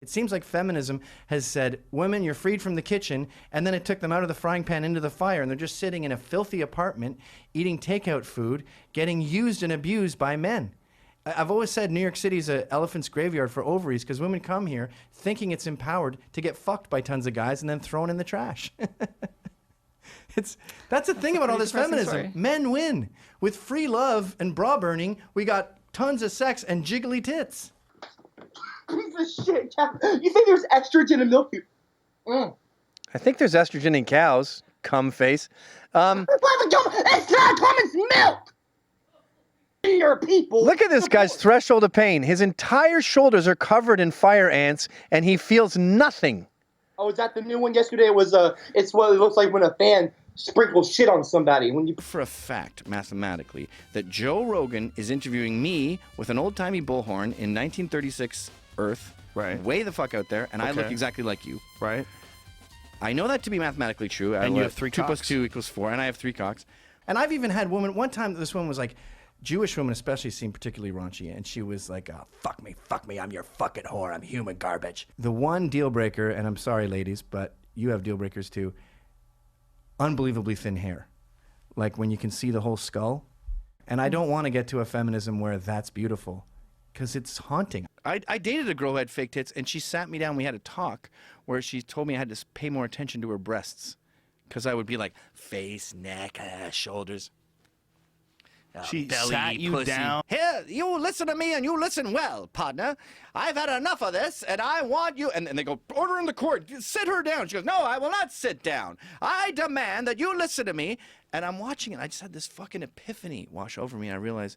It seems like feminism has said, women, you're freed from the kitchen, and then it took them out of the frying pan into the fire, and they're just sitting in a filthy apartment, eating takeout food, getting used and abused by men. I've always said New York City is an elephant's graveyard for ovaries because women come here thinking it's empowered to get fucked by tons of guys and then thrown in the trash. That's the thing about all this feminism. Story. Men win. With free love and bra burning, we got tons of sex and jiggly tits. Piece of shit. You think there's estrogen in milk? I think there's estrogen in cows. Cum face. It's not common milk. Your people. Look at this guy's threshold of pain. His entire shoulders are covered in fire ants, and he feels nothing. Oh, is that the new one yesterday? It was it's what it looks like when a fan sprinkles shit on somebody. When you for a fact, mathematically, that Joe Rogan is interviewing me with an old-timey bullhorn in 1936 Earth, right, way the fuck out there, and I look exactly like you, right? I know that to be mathematically true. And you have 3 2 cocks. + 2 = 4, and I have 3 cocks. And I've even had women. One time, this woman was like, Jewish women especially seem particularly raunchy, and she was like, oh, fuck me, I'm your fucking whore, I'm human garbage. The one deal breaker, and I'm sorry, ladies, but you have deal breakers too. Unbelievably thin hair, like when you can see the whole skull. And I don't want to get to a feminism where that's beautiful, because it's haunting. I dated a girl who had fake tits, and she sat me down. We had a talk where she told me I had to pay more attention to her breasts, because I would be like face, neck, shoulders. She belly, sat you pussy. down. Here, you listen to me and you listen well, partner. I've had enough of this and I want you. And they go, order in the court, sit her down. She goes, no, I will not sit down. I demand that you listen to me. And I'm watching it. I just had this fucking epiphany wash over me. I realized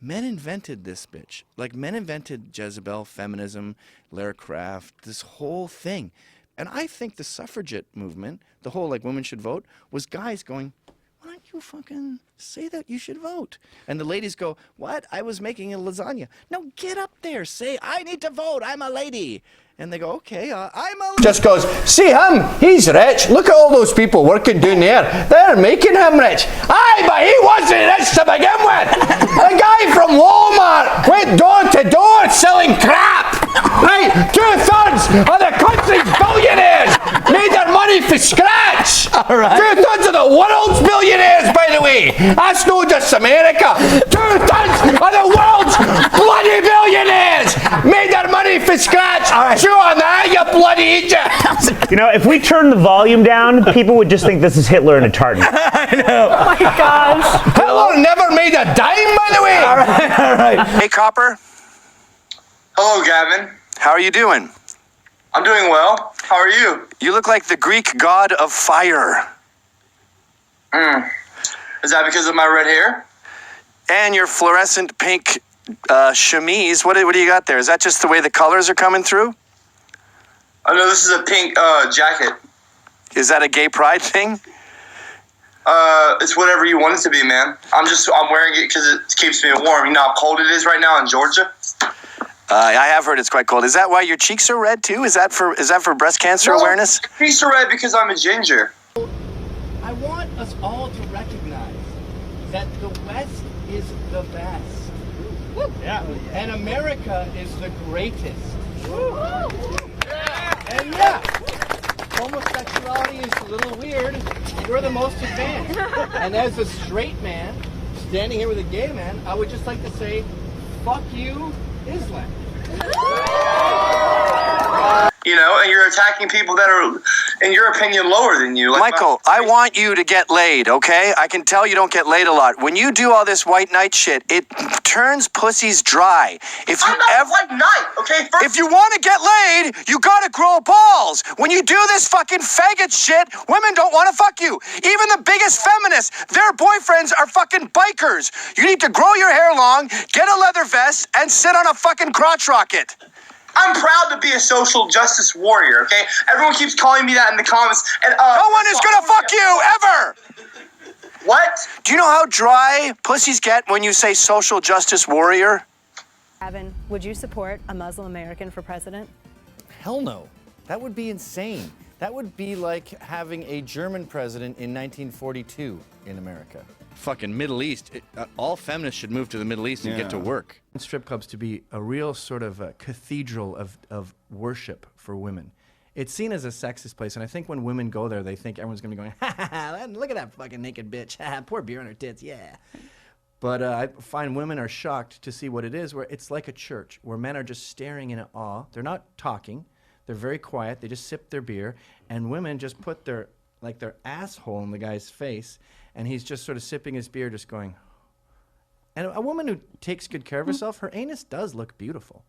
men invented this bitch. Like men invented Jezebel, feminism, Lara Croft, this whole thing. And I think the suffragette movement, the whole like women should vote, was guys going, why don't you fucking say that you should vote? And the ladies go, what? I was making a lasagna. No, get up there. Say, I need to vote. I'm a lady. And they go, okay, I'm a... Just goes, see him, he's rich. Look at all those people working down there. They're making him rich. Aye, but he wasn't rich to begin with. A guy from Walmart went door to door selling crap. Right, 2/3 of the country's billionaires made their money from scratch. All right. 2/3 of the world's billionaires, by the way. That's not just America. 2/3 of the world's bloody billionaires made their money from scratch. All right. On that, you bloody Egypt. You know, if we turn the volume down, people would just think this is Hitler in a tartan. I know. Oh my gosh. Hitler never made a dime, by the way. All right. Hey, Copper. Hello, Gavin. How are you doing? I'm doing well. How are you? You look like the Greek god of fire. Is that because of my red hair? And your fluorescent pink chemise. What do you got there? Is that just the way the colors are coming through? Oh, no, this is a pink jacket. Is that a gay pride thing? It's whatever you want it to be, man. I'm wearing it because it keeps me warm. You know how cold it is right now in Georgia? I have heard it's quite cold. Is that why your cheeks are red too? Is that for breast cancer awareness? Cheeks are red because I'm a ginger. I want us all to recognize that the West is the best. Yeah. And America is the greatest. And yeah, homosexuality is a little weird. We're the most advanced. And as a straight man, standing here with a gay man, I would just like to say, fuck you, Islam. You know, and you're attacking people that are, in your opinion, lower than you. Like Michael, I want you to get laid, okay? I can tell you don't get laid a lot. When you do all this white knight shit, it turns pussies dry. I'm not white knight, okay? If you want to get laid, you gotta grow balls. When you do this fucking faggot shit, women don't want to fuck you. Even the biggest feminists, their boyfriends are fucking bikers. You need to grow your hair long, get a leather vest, and sit on a fucking crotch rocket. I'm proud to be a social justice warrior, okay? Everyone keeps calling me that in the comments. And no one is gonna fuck you, ever! What? Do you know how dry pussies get when you say social justice warrior? Gavin, would you support a Muslim American for president? Hell no. That would be insane. That would be like having a German president in 1942 in America. fucking Middle East. All feminists should move to the Middle East and get to work. Strip clubs to be a real sort of a cathedral of worship for women. It's seen as a sexist place, and I think when women go there, they think everyone's going to be going, ha ha ha, look at that fucking naked bitch, pour beer on her tits, yeah. But I find women are shocked to see what it is, where it's like a church, where men are just staring in awe. They're not talking. They're very quiet. They just sip their beer, and women just put their asshole in the guy's face, and he's just sort of sipping his beer, just going. And a woman who takes good care of herself, her anus does look beautiful.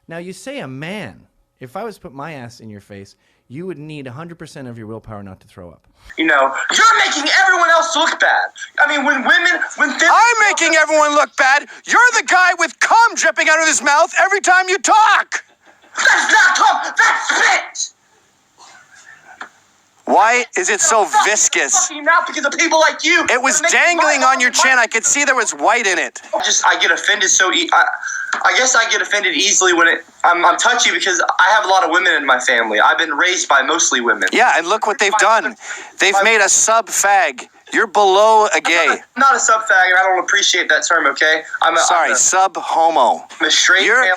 Now, you say a man. If I was to put my ass in your face, you would need 100% of your willpower not to throw up. You know, you're making everyone else look bad. I mean, when I'm making everyone look bad. You're the guy with cum dripping out of his mouth every time you talk. That's not cum, that's spit. Why is it so viscous? Not because of people like you. It was dangling on your chin. I could see there was white in it. I get offended so I guess I get offended easily when I'm touchy because I have a lot of women in my family. I've been raised by mostly women. Yeah, and look what they've done. They've made a sub-fag. You're below a gay. I'm not a sub-fag, and I don't appreciate that term, okay? Sorry, sub-homo. I'm a straight male.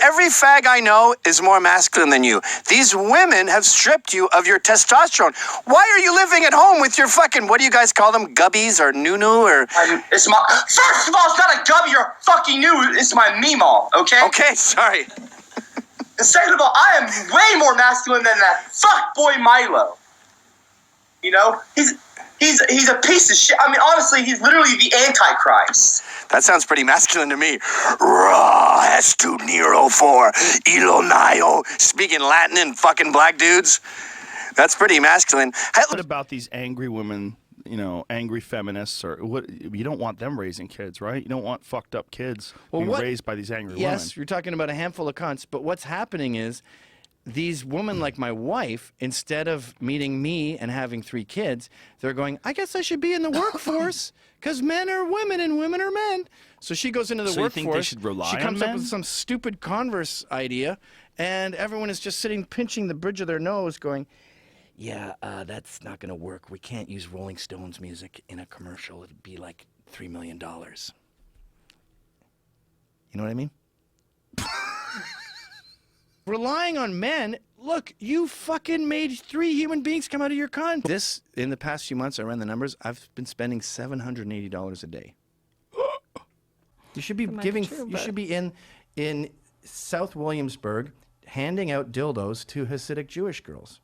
Every fag I know is more masculine than you. These women have stripped you of your testosterone. Why are you living at home with your fucking, what do you guys call them, gubbies or nunu or... First of all, it's not a gubby or fucking new. It's my meemaw, okay? Okay, sorry. And second of all, I am way more masculine than that fuckboy Milo. You know? He's a piece of shit. I mean, honestly, he's literally the Antichrist. That sounds pretty masculine to me. Ra estu nero for ilonio. Speaking Latin and fucking black dudes. That's pretty masculine. What about these angry women, you know, angry feminists, or what? You don't want them raising kids, right? You don't want fucked up kids being raised by these angry women. Yes, you're talking about a handful of cunts, but what's happening is these women like my wife, instead of meeting me and having 3 kids, they're going, I guess I should be in the workforce because men are women and women are men. So she goes into the workforce. You think they should rely she comes on up with some stupid Converse idea, and everyone is just sitting pinching the bridge of their nose going, yeah, that's not going to work. We can't use Rolling Stones music in a commercial. It'd be like $3 million. You know what I mean? Relying on men, look, you fucking made 3 human beings come out of your cunt. This, in the past few months, I ran the numbers, I've been spending $780 a day. You should be you should be in South Williamsburg handing out dildos to Hasidic Jewish girls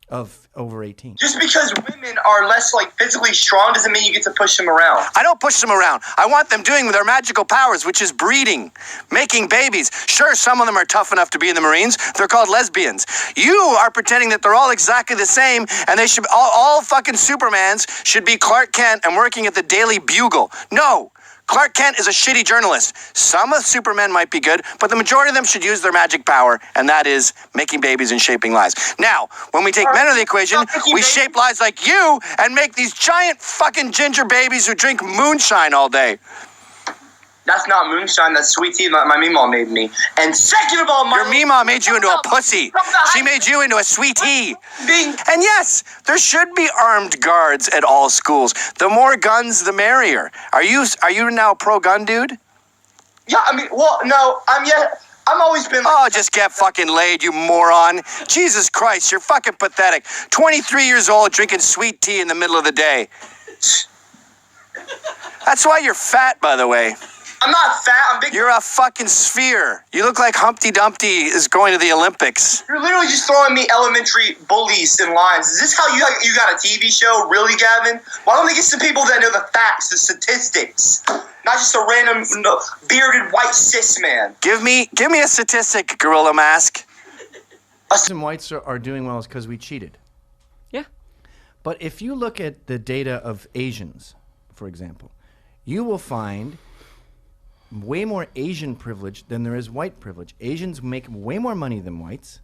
of over 18. Just because women are less physically strong doesn't mean you get to push them around. I don't push them around. I want them doing their magical powers, which is breeding, making babies. Sure, some of them are tough enough to be in the Marines. They're called lesbians. You are pretending that they're all exactly the same, and they should all fucking Supermans should be Clark Kent and working at the Daily Bugle. No. Clark Kent is a shitty journalist. Some of Supermen might be good, but the majority of them should use their magic power, and that is making babies and shaping lives. Now, when we take men out of the equation, we shape lives like you and make these giant fucking ginger babies who drink moonshine all day. That's not moonshine, that's sweet tea that my meemaw made me. And second of all, your meemaw made you into a pussy. She made you into a sweet tea. And yes, there should be armed guards at all schools. The more guns, the merrier. Are you now pro-gun, dude? Yeah, I mean, well, no, I've always been Oh, just get fucking laid, you moron. Jesus Christ, you're fucking pathetic. 23 years old, drinking sweet tea in the middle of the day. That's why you're fat, by the way. I'm not fat, I'm big. You're a fucking sphere. You look like Humpty Dumpty is going to the Olympics. You're literally just throwing me elementary bullies in lines. Is this how you got a TV show? Really, Gavin? Why don't they get some people that know the facts, the statistics? Not just a random bearded white cis man. Give me a statistic, Gorilla Mask. The reason whites are doing well is because we cheated. Yeah. But if you look at the data of Asians, for example, you will find way more Asian privilege than there is white privilege. Asians make way more money than whites.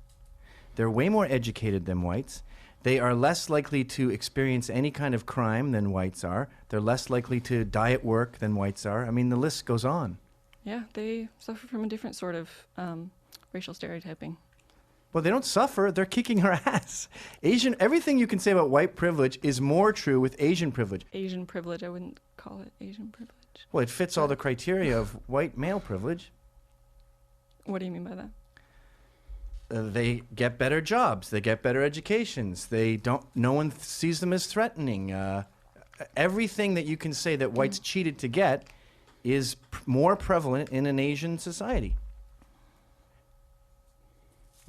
They're way more educated than whites. They are less likely to experience any kind of crime than whites are. They're less likely to die at work than whites are. I mean, the list goes on. Yeah, they suffer from a different sort of racial stereotyping. Well, they don't suffer. They're kicking our ass. Everything you can say about white privilege is more true with Asian privilege. Asian privilege, I wouldn't call it Asian privilege. Well, it fits all the criteria of white male privilege. What do you mean by that? They get better jobs. They get better educations. No one sees them as threatening. Everything that you can say that whites cheated to get is more prevalent in an Asian society.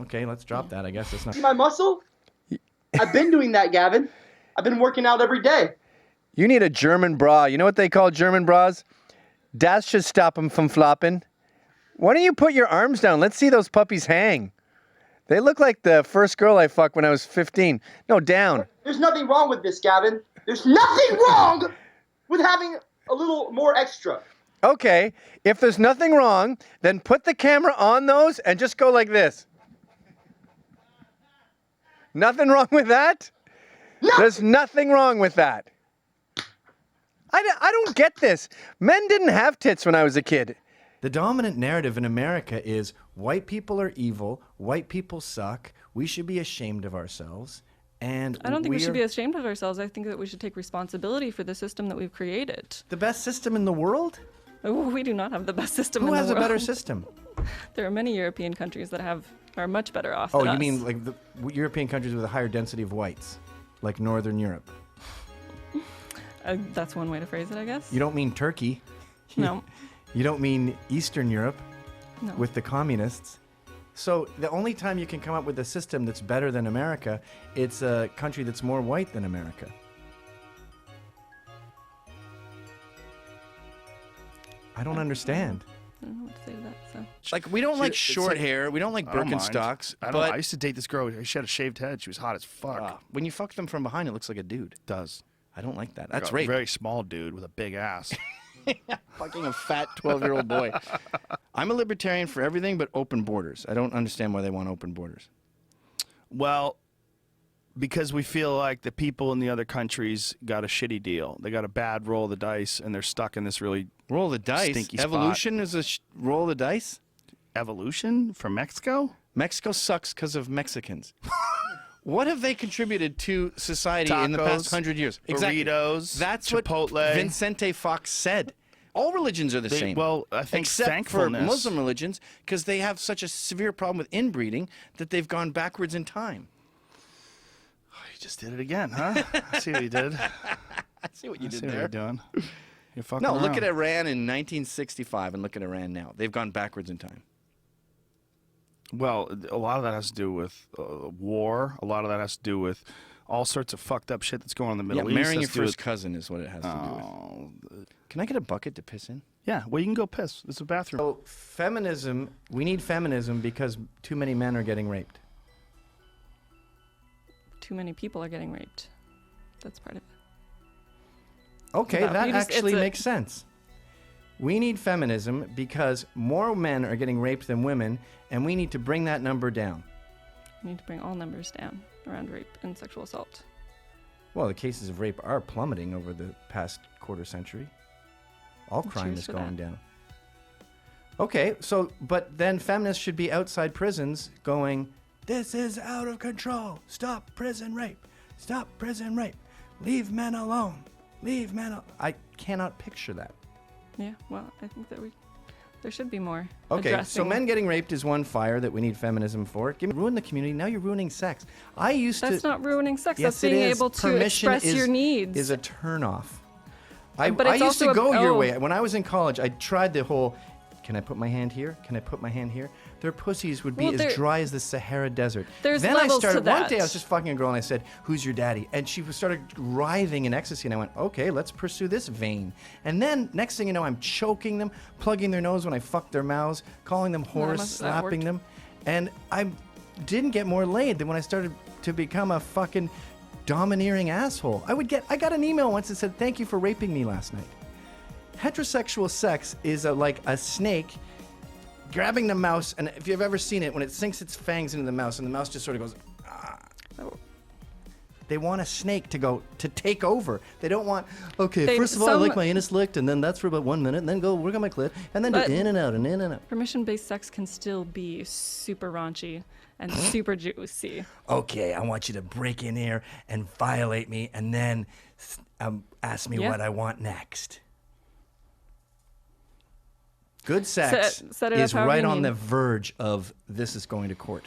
Okay, let's drop that. I guess that's not. See my muscle? I've been doing that, Gavin. I've been working out every day. You need a German bra. You know what they call German bras? Das should stop them from flopping. Why don't you put your arms down? Let's see those puppies hang. They look like the first girl I fucked when I was 15. No, down. There's nothing wrong with this, Gavin. There's nothing wrong with having a little more extra. Okay, if there's nothing wrong, then put the camera on those and just go like this. Nothing wrong with that? No. There's nothing wrong with that. I don't get this. Men didn't have tits when I was a kid. The dominant narrative in America is white people are evil, white people suck, we should be ashamed of ourselves, and I don't think we should be ashamed of ourselves. I think that we should take responsibility for the system that we've created. The best system in the world? Oh, we do not have the best system in Who the has world. a better system? There are many European countries that are much better off Oh, than you us. mean like the European countries with a higher density of whites, like Northern Europe? That's one way to phrase it, I guess. You don't mean Turkey. No. You don't mean Eastern Europe No. with the communists. So the only time you can come up with a system that's better than America, it's a country that's more white than America. I don't understand. I don't know what to say to that. So. Like, we don't like It's short like- hair. We don't like I don't mind. Birkenstocks. I don't know. But I used to date this girl. She had a shaved head. She was hot as fuck. when you fuck them from behind, it looks like a dude. It does. I don't like that. Like That's a rape. very small dude with a big ass. Fucking a fat 12-year-old boy. I'm a libertarian for everything but open borders. I don't understand why they want open borders. Well, because we feel like the people in the other countries got a shitty deal. They got a bad roll of the dice, and they're stuck in this really Roll the dice. stinky Evolution is a roll the dice. evolution from Mexico. Mexico sucks because of Mexicans. What have they contributed to society in the past Tacos, 100 years? burritos, That's Chipotle. what Vicente Fox said. All religions are the same. Well, I think except for thankfulness. Muslim religions, because they have such a severe problem with inbreeding that they've gone backwards in time. You just did it again, huh? I see what you did. I see what you I did see what there. you're doing. You're fucking No, look around. at Iran in 1965 and look at Iran now. They've gone backwards in time. Well, a lot of that has to do with war. A lot of that has to do with all sorts of fucked up shit that's going on in the Middle East. Marrying your Has to do first with- cousin is what it has to do with. Can I get a bucket to piss in? Yeah, well, you can go piss. There's a bathroom. So feminism, we need feminism because too many men are getting raped. Too many people are getting raped. That's part of it. Okay, about- that you just- actually it's a- makes sense. We need feminism because more men are getting raped than women, and we need to bring that number down. We need to bring all numbers down around rape and sexual assault. Well, the cases of rape are plummeting over the past quarter century. All crime Cheers is for going that. down. Okay, so, but then feminists should be outside prisons going, this is out of control. Stop prison rape. Stop prison rape. Leave men alone. Leave men alone. I cannot picture that. Yeah, well, I think that there should be more. Okay, so addressing- men getting raped is one fire that we need feminism for. Ruin the community. Now you're ruining sex. I used to. That's not ruining sex. Yes, That's being it is. able to Permission express your needs. is a turnoff. But I it's used to also go your oh. way. When I was in college, I tried the whole, can I put my hand here? Can I put my hand here? Their pussies would be Well, as dry as the Sahara Desert. There's then levels I started, to that. one day I was just fucking a girl and I said, who's your daddy? And she started writhing in ecstasy and I went, okay, let's pursue this vein. And then next thing you know, I'm choking them, plugging their nose when I fuck their mouths, calling them whores, that slapping worked. them. And I didn't get more laid than when I started to become a fucking domineering asshole. I got an email once that said, thank you for raping me last night. Heterosexual sex is like a snake grabbing the mouse, and if you've ever seen it, when it sinks its fangs into the mouse, and the mouse just sort of goes, ah. Oh. They want a snake to take over. They don't want, okay, They- first of all, I some- like my anus licked, and then that's for about 1 minute, and then go work on my clit, and then But- do in and out and in and out. Permission-based sex can still be super raunchy and super juicy. Okay, I want you to break in here and violate me, and then ask me Yeah. what I want next. Good sex Set it up is however right you on need. the verge of this is going to court.